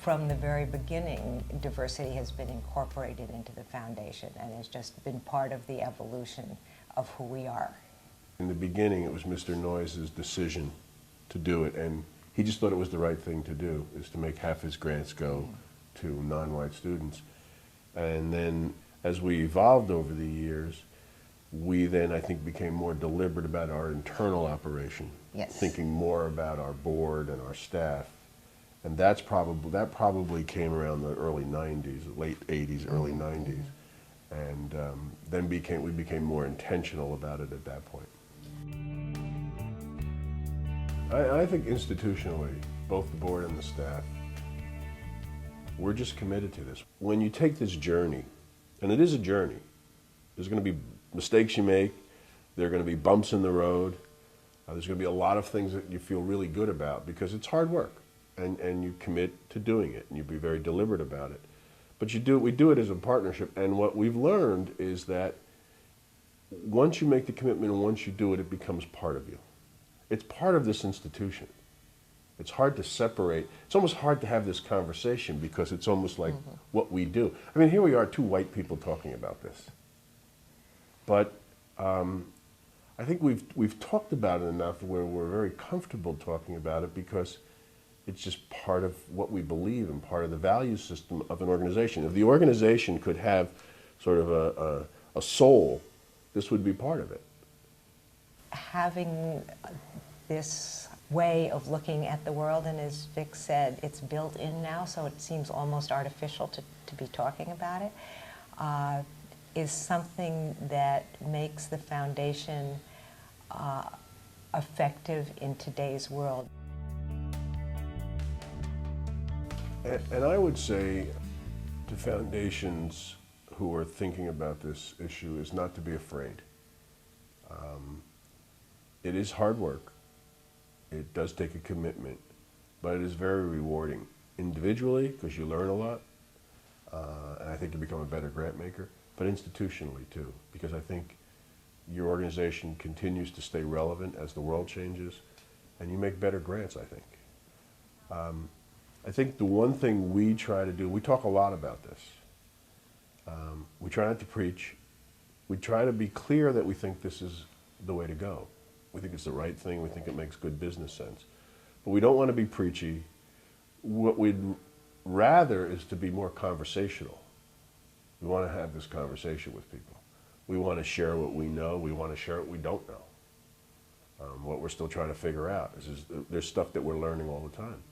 from the very beginning, diversity has been incorporated into the foundation and has just been part of the evolution of who we are. In the beginning, it was Mr. Noyes' decision to do it, and he just thought it was the right thing to do, is to make half his grants go to non-white students. And then as we evolved over the years, we then, I think, became more deliberate about our internal operation, Yes. thinking more about our board and our staff. And that probably came around the early 90s, late 80s, early 90s. And then we became more intentional about it at that point. I think institutionally, both the board and the staff, we're just committed to this. When you take this journey, and it is a journey, there's going to be mistakes you make, there are going to be bumps in the road, there's going to be a lot of things that you feel really good about because it's hard work, and you commit to doing it, and you be very deliberate about it. But we do it as a partnership, and what we've learned is that once you make the commitment and once you do it, it becomes part of you. It's part of this institution. It's hard to separate. It's almost hard to have this conversation because it's almost like what we do. I mean, here we are, two white people talking about this. But I think we've talked about it enough where we're very comfortable talking about it because it's just part of what we believe and part of the value system of an organization. If the organization could have sort of a soul, this would be part of it. Having this way of looking at the world, and as Vic said, it's built in now, so it seems almost artificial to be talking about it, is something that makes the foundation effective in today's world. And I would say to foundations who are thinking about this issue is not to be afraid. It is hard work. It does take a commitment, but it is very rewarding. Individually, because you learn a lot, and I think you become a better grant maker, but institutionally too, because I think your organization continues to stay relevant as the world changes, and you make better grants, I think. I think the one thing we try to do, we talk a lot about this. We try not to preach. We try to be clear that we think this is the way to go. We think it's the right thing. We think it makes good business sense. But we don't want to be preachy. What we'd rather is to be more conversational. We want to have this conversation with people. We want to share what we know. We want to share what we don't know. What we're still trying to figure out is there's stuff that we're learning all the time.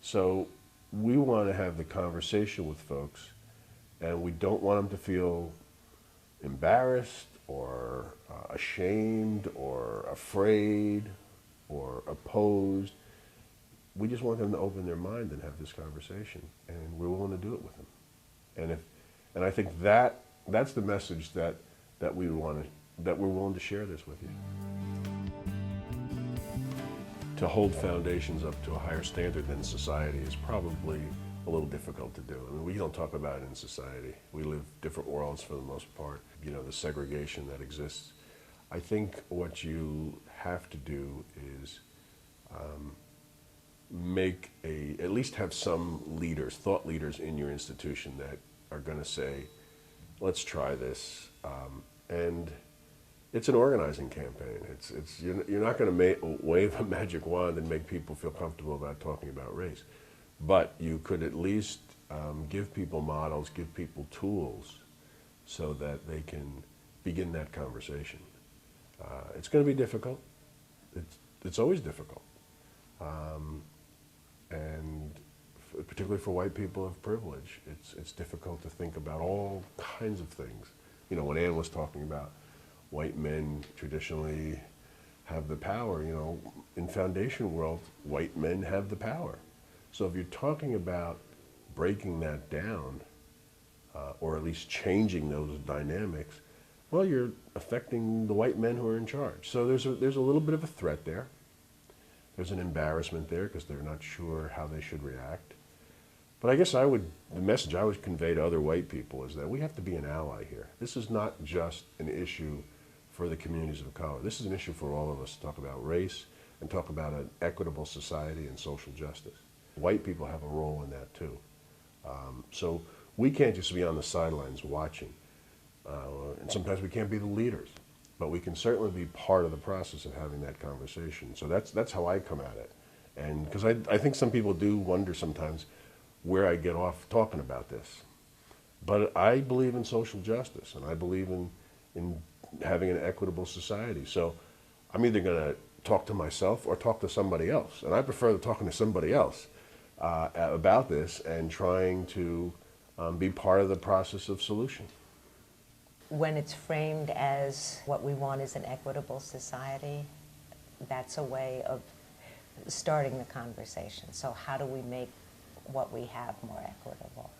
So we want to have the conversation with folks, and we don't want them to feel embarrassed or ashamed or afraid or opposed. We just want them to open their mind and have this conversation, and we're willing to do it with them. And I think that's the message that we're willing to share this with you. To hold foundations up to a higher standard than society is probably a little difficult to do. I mean, we don't talk about it in society. We live different worlds for the most part. You know, the segregation that exists. I think what you have to do is at least have some leaders, thought leaders in your institution that are going to say, let's try this. And it's an organizing campaign. You're not going to wave a magic wand and make people feel comfortable about talking about race. But you could at least give people models, give people tools so that they can begin that conversation. It's going to be difficult. It's always difficult. And particularly for white people of privilege, it's difficult to think about all kinds of things. You know, when Ann was talking about white men traditionally have the power, you know, in foundation world, white men have the power. So if you're talking about breaking that down, or at least changing those dynamics, well, you're affecting the white men who are in charge. So there's a little bit of a threat there. There's an embarrassment there because they're not sure how they should react. But I guess the message I would convey to other white people is that we have to be an ally here. This is not just an issue for the communities of color. This is an issue for all of us to talk about race and talk about an equitable society and social justice. white people have a role in that too. So we can't just be on the sidelines watching. And sometimes we can't be the leaders, but we can certainly be part of the process of having that conversation. So that's how I come at it. And because I think some people do wonder sometimes where I get off talking about this. But I believe in social justice, and I believe in having an equitable society. So I'm either going to talk to myself or talk to somebody else. And I prefer talking to somebody else about this and trying to be part of the process of solution. When it's framed as what we want is an equitable society, that's a way of starting the conversation. So how do we make what we have more equitable?